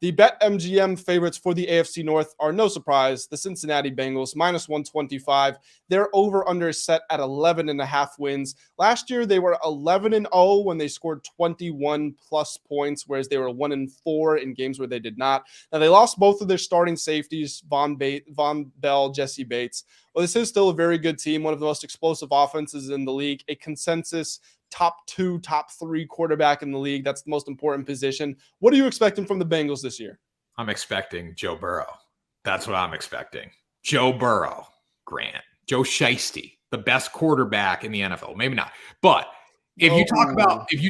The BetMGM favorites for the AFC North are no surprise. The Cincinnati Bengals, minus 125. Their over-under is set at 11.5 wins. Last year, they were 11-0 when they scored 21-plus points, whereas they were 1-4 in games where they did not. Now, they lost both of their starting safeties, Von Bell, Jesse Bates. Well, this is still a very good team, one of the most explosive offenses in the league, a consensus top 2, top 3 quarterback in the league. That's the most important position. What are you expecting from the Bengals this year? I'm expecting Joe Burrow. That's what I'm expecting. Joe Burrow, Grant, Joe Shiesty, the best quarterback in the NFL. Maybe not, but if you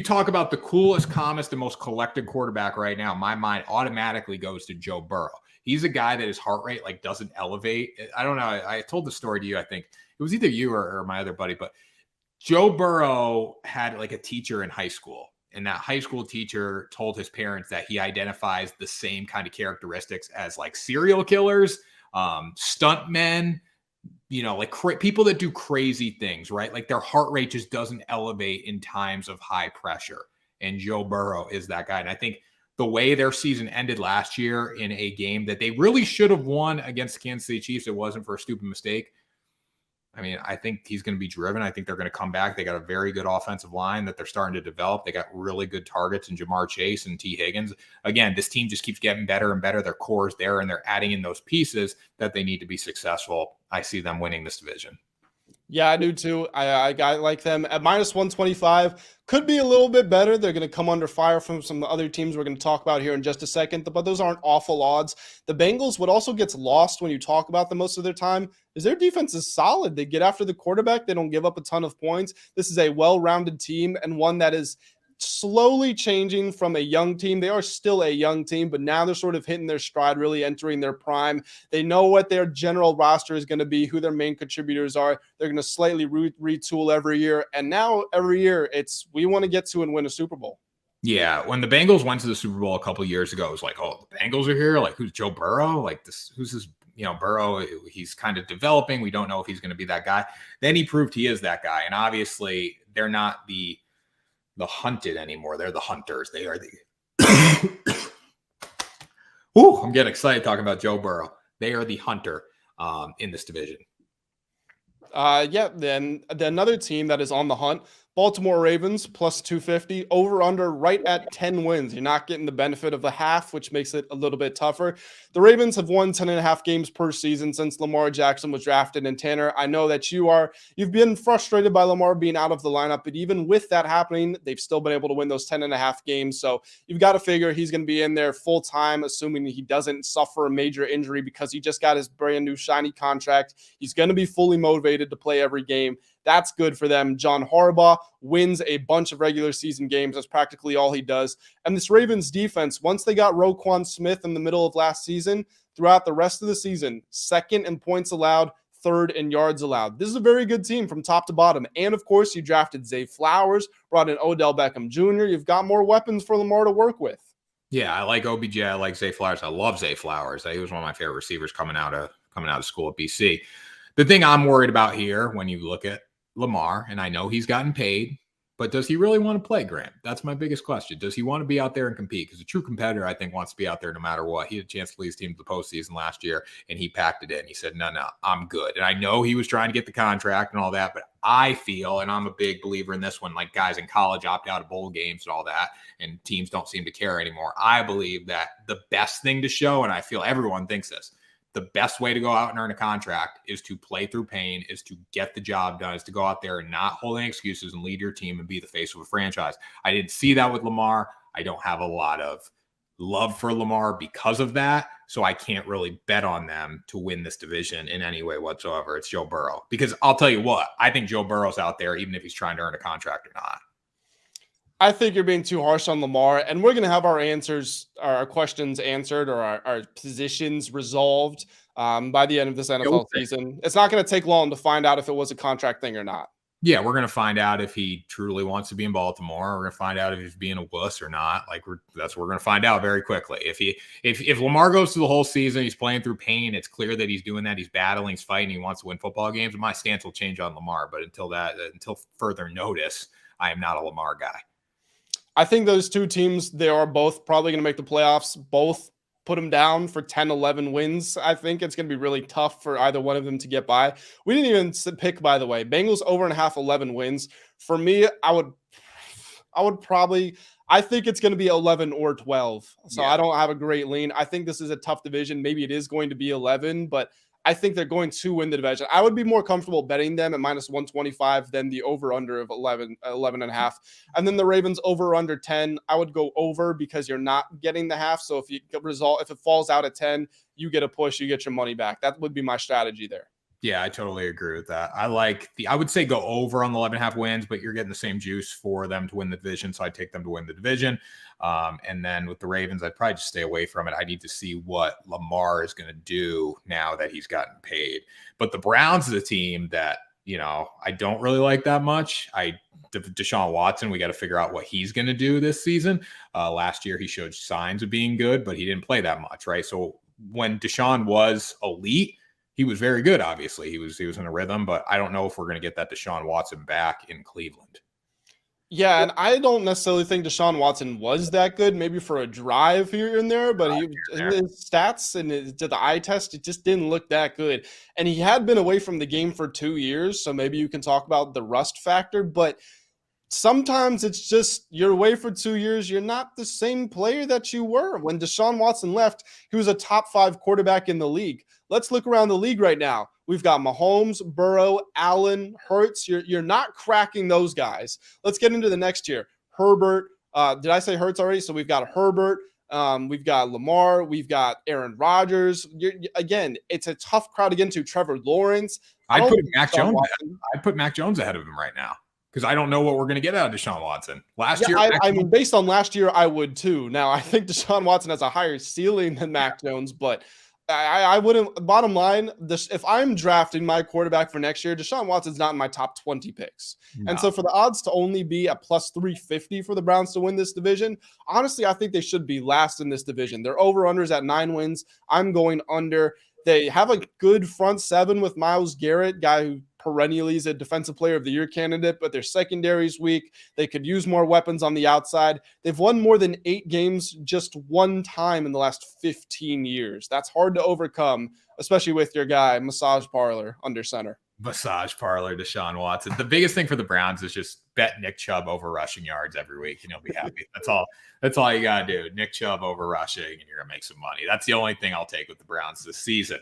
talk about the coolest, calmest, and most collected quarterback right now, my mind automatically goes to Joe Burrow. He's a guy that his heart rate doesn't elevate. I don't know. I told the story to you. I think it was either you or my other buddy, but Joe Burrow had a teacher in high school, and that high school teacher told his parents that he identifies the same kind of characteristics as serial killers, stuntmen, people that do crazy things, right? Their heart rate just doesn't elevate in times of high pressure. And Joe Burrow is that guy. And I think the way their season ended last year in a game that they really should have won against the Kansas City Chiefs, it wasn't for a stupid mistake. I mean, I think he's going to be driven. I think they're going to come back. They got a very good offensive line that they're starting to develop. They got really good targets in Jamar Chase and T. Higgins. Again, this team just keeps getting better and better. Their core is there, and they're adding in those pieces that they need to be successful. I see them winning this division. Yeah, I do too. I like them at minus 125. Could be a little bit better. They're going to come under fire from some other teams we're going to talk about here in just a second, but those aren't awful odds. The Bengals, what also gets lost when you talk about them most of their time is their defense is solid. They get after the quarterback. They don't give up a ton of points. This is a well-rounded team and one that is slowly changing from a young team. They are still a young team, but now they're sort of hitting their stride, really entering their prime. They know what their general roster is going to be, who their main contributors are. They're going to slightly retool every year. And now every year we want to get to and win a Super Bowl. Yeah. When the Bengals went to the Super Bowl a couple of years ago, it was oh, the Bengals are here. Who's Joe Burrow? Who's this? Burrow, he's kind of developing. We don't know if he's going to be that guy. Then he proved he is that guy. And obviously they're not the hunted anymore. They're the hunters. They are the Ooh, I'm getting excited talking about Joe Burrow. They are the hunter in this division. Then another team that is on the hunt, Baltimore Ravens plus 250, over under right at 10 wins. You're not getting the benefit of the half, which makes it a little bit tougher. The Ravens have won 10.5 games per season since Lamar Jackson was drafted. And Tanner, I know that you've been frustrated by Lamar being out of the lineup, but even with that happening, they've still been able to win those 10.5 games. So you've got to figure he's going to be in there full time, assuming he doesn't suffer a major injury because he just got his brand new shiny contract. He's going to be fully motivated to play every game. That's good for them. John Harbaugh wins a bunch of regular season games. That's practically all he does. And this Ravens defense, once they got Roquan Smith in the middle of last season, throughout the rest of the season, second in points allowed, third in yards allowed. This is a very good team from top to bottom. And, of course, you drafted Zay Flowers, brought in Odell Beckham Jr. You've got more weapons for Lamar to work with. Yeah, I like OBJ. I like Zay Flowers. I love Zay Flowers. He was one of my favorite receivers coming out of school at BC. The thing I'm worried about here when you look at Lamar, and I know he's gotten paid, but does he really want to play, Grant? That's my biggest question. Does he want to be out there and compete? Because a true competitor, I think, wants to be out there no matter what. He had a chance to lead his team to the postseason last year, and he packed it in. He said, no, I'm good. And I know he was trying to get the contract and all that, but I feel, and I'm a big believer in this one, guys in college opt out of bowl games and all that, and teams don't seem to care anymore. I believe that the best thing to show, and I feel everyone thinks this, the best way to go out and earn a contract is to play through pain, is to get the job done, is to go out there and not hold any excuses and lead your team and be the face of a franchise. I didn't see that with Lamar. I don't have a lot of love for Lamar because of that, so I can't really bet on them to win this division in any way whatsoever. It's Joe Burrow. Because I'll tell you what, I think Joe Burrow's out there even if he's trying to earn a contract or not. I think you're being too harsh on Lamar, and we're going to have our questions answered, or our positions resolved by the end of this NFL season. It's not going to take long to find out if it was a contract thing or not. Yeah, we're going to find out if he truly wants to be in Baltimore. We're going to find out if he's being a wuss or not. That's what we're going to find out very quickly. If Lamar goes through the whole season, he's playing through pain, it's clear that he's doing that. He's battling, he's fighting, he wants to win football games. My stance will change on Lamar, but until further notice, I am not a Lamar guy. I think those two teams, they are both probably going to make the playoffs. Both put them down for 10, 11 wins. I think it's going to be really tough for either one of them to get by. We didn't even pick, by the way, Bengals over and a half, 11 wins. For me, I would probably, I think it's going to be 11 or 12. So I don't have a great lean. I think this is a tough division. Maybe it is going to be 11, but I think they're going to win the division. I would be more comfortable betting them at minus 125 than the over-under of 11 and a half. And then the Ravens over under 10, I would go over because you're not getting the half. So if it falls out at 10, you get a push, you get your money back. That would be my strategy there. Yeah, I totally agree with that. I would say go over on the 11.5 wins, but you're getting the same juice for them to win the division. So I take them to win the division. And then with the Ravens, I'd probably just stay away from it. I need to see what Lamar is going to do now that he's gotten paid. But the Browns is a team that, I don't really like that much. Deshaun Watson, we got to figure out what he's going to do this season. Last year, he showed signs of being good, but he didn't play that much, right? So when Deshaun was elite, he was very good, obviously. He was in a rhythm, but I don't know if we're going to get that Deshaun Watson back in Cleveland. Yeah, and I don't necessarily think Deshaun Watson was that good, maybe for a drive here and there, but his stats and the eye test, it just didn't look that good. And he had been away from the game for 2 years, so maybe you can talk about the rust factor, but sometimes it's just you're away for 2 years. You're not the same player that you were. When Deshaun Watson left, he was a top 5 quarterback in the league. Let's look around the league right now. We've got Mahomes, Burrow, Allen, Hurts. You're not cracking those guys. Let's get into the next year. Herbert. Did I say Hurts already? So we've got Herbert. We've got Lamar. We've got Aaron Rodgers. Again, it's a tough crowd to get into. Trevor Lawrence. I'd put Mac Jones ahead of him right now, because I don't know what we're going to get out of Deshaun Watson. Last year, I mean, based on last year, I would too. Now, I think Deshaun Watson has a higher ceiling than Mac Jones, but I wouldn't. Bottom line, if I'm drafting my quarterback for next year, Deshaun Watson's not in my top 20 picks. No. And so for the odds to only be at plus 350 for the Browns to win this division, honestly, I think they should be last in this division. Their over-unders at 9 wins. I'm going under. They have a good front seven with Myles Garrett, guy who perennially is a defensive player of the year candidate, but their secondary's weak. They could use more weapons on the outside. They've won more than 8 games just one time in the last 15 years. That's hard to overcome, especially with your guy, Massage Parlor, under center. Massage Parlor, Deshaun Watson. The biggest thing for the Browns is just bet Nick Chubb over rushing yards every week, and you'll be happy. That's all you got to do. Nick Chubb over rushing, and you're going to make some money. That's the only thing I'll take with the Browns this season.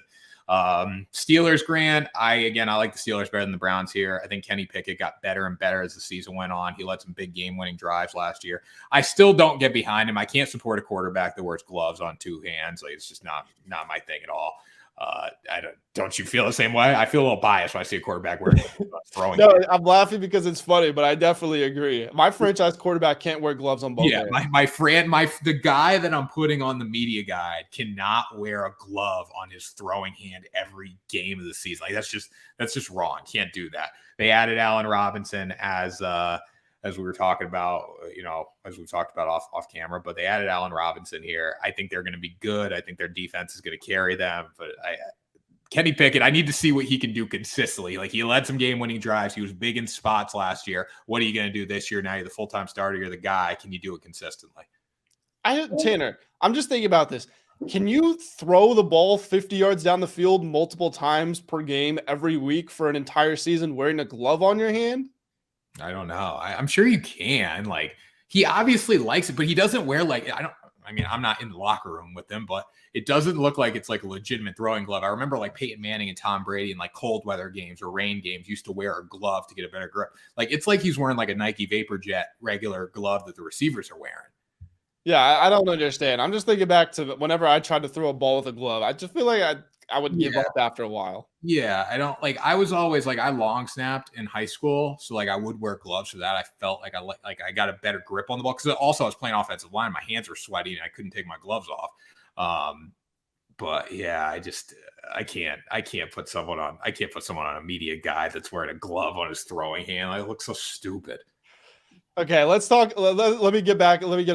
Steelers, Grant. I like the Steelers better than the Browns here. I think Kenny Pickett got better and better as the season went on. He led some big game-winning drives last year. I still don't get behind him. I can't support a quarterback that wears gloves on 2 hands. Like, it's just not my thing at all. Don't you feel the same way? I feel a little biased when I see a quarterback wearing throwing. No, I'm laughing because it's funny, but I definitely agree. My franchise quarterback can't wear gloves on both hands. The guy that I'm putting on the media guide cannot wear a glove on his throwing hand every game of the season. Like, that's just wrong. Can't do that. They added Allen Robinson as we were talking about, as we talked about off camera, but they added Allen Robinson here. I think they're going to be good. I think their defense is going to carry them, but Kenny Pickett, I need to see what he can do consistently. Like, he led some game-winning drives. He was big in spots last year. What are you going to do this year? Now you're the full-time starter. You're the guy. Can you do it consistently? Tanner, I'm just thinking about this. Can you throw the ball 50 yards down the field multiple times per game every week for an entire season wearing a glove on your hand? I don't know. I'm sure you can. Like, he obviously likes it, but he doesn't wear I'm not in the locker room with him, but it doesn't look like it's like a legitimate throwing glove. I remember like Peyton Manning and Tom Brady in like cold weather games or rain games used to wear a glove to get a better grip. Like, it's like he's wearing like a Nike Vapor Jet regular glove that the receivers are wearing. Yeah, I don't understand. I'm just thinking back to whenever I tried to throw a ball with a glove. I just feel like I would give up after a while. Yeah, I was always like, I long snapped in high school. So like I would wear gloves for that. I felt like I got a better grip on the ball. Cause also I was playing offensive line. My hands were sweaty and I couldn't take my gloves off. But yeah, I can't put someone on a media guide that's wearing a glove on his throwing hand. I look so stupid. Okay, let's talk. Let me get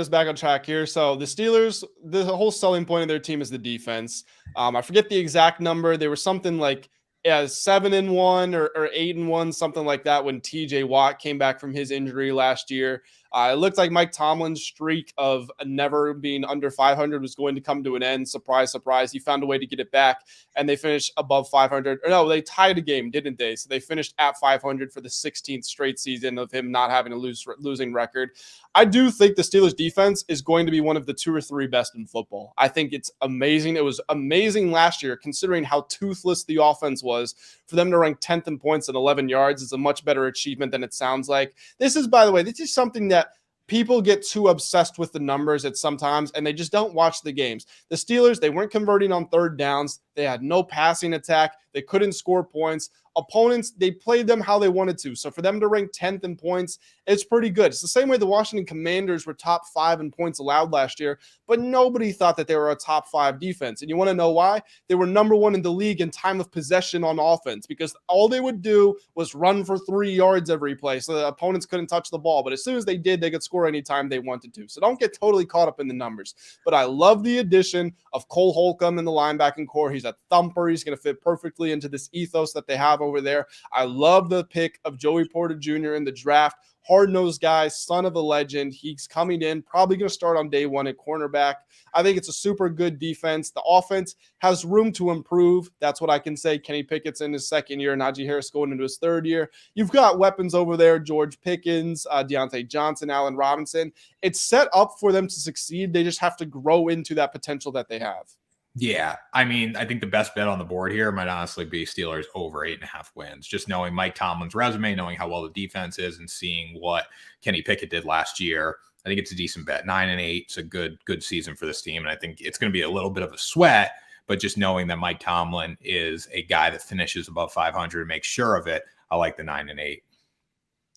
us back on track here. So the Steelers, the whole selling point of their team is the defense. I forget the exact number. They were something like 7-1 or 8-1, something like that when TJ Watt came back from his injury last year. It looked like Mike Tomlin's streak of never being under 500 was going to come to an end. Surprise, surprise. He found a way to get it back, and they finished above 500. Or no, they tied a game, didn't they? So they finished at 500 for the 16th straight season of him not having a losing record. I do think the Steelers defense is going to be one of the 2 or 3 best in football. I think it's amazing. It was amazing last year, considering how toothless the offense was. For them to rank 10th in points and 11 yards is a much better achievement than it sounds like. This is, by the way, this is something that people get too obsessed with the numbers at sometimes, and they just don't watch the games. The Steelers, they weren't converting on third downs. They had no passing attack. They couldn't score points. Opponents, they played them how they wanted to. So for them to rank 10th in points, it's pretty good. It's the same way the Washington Commanders were top 5 in points allowed last year, but nobody thought that they were a top 5 defense. And you want to know why? They were number 1 in the league in time of possession on offense, because all they would do was run for 3 yards every play. So the opponents couldn't touch the ball. But as soon as they did, they could score anytime they wanted to. So don't get totally caught up in the numbers. But I love the addition of Cole Holcomb in the linebacking core. He's a thumper. He's going to fit perfectly into this ethos that they have over there. I love the pick of Joey Porter Jr. in the draft. Hard-nosed guy, son of a legend. He's coming in, probably going to start on day 1 at cornerback. I think it's a super good defense. The offense has room to improve. That's what I can say. Kenny Pickett's in his 2nd year. Najee Harris going into his 3rd year. You've got weapons over there, George Pickens, Deontay Johnson, Allen Robinson. It's set up for them to succeed. They just have to grow into that potential that they have. Yeah, I mean, I think the best bet on the board here might honestly be Steelers over 8.5 wins. Just knowing Mike Tomlin's resume, knowing how well the defense is, and seeing what Kenny Pickett did last year, I think it's a decent bet. 9-8 is a good season for this team, and I think it's going to be a little bit of a sweat. But just knowing that Mike Tomlin is a guy that finishes above 500 and makes sure of it, I like the 9-8.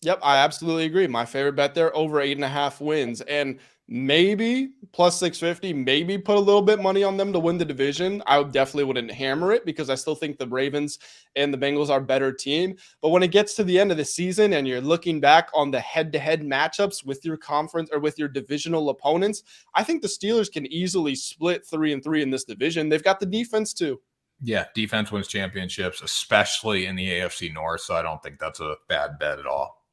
Yep, I absolutely agree. My favorite bet there, over 8.5 wins. And maybe plus 650, maybe put a little bit money on them to win the division. I definitely wouldn't hammer it, because I still think the Ravens and the Bengals are a better team. But when it gets to the end of the season and you're looking back on the head-to-head matchups with your conference or with your divisional opponents, I think the Steelers can easily split 3-3 in this division. They've got the defense too. Yeah, defense wins championships, especially in the AFC North. So I don't think that's a bad bet at all.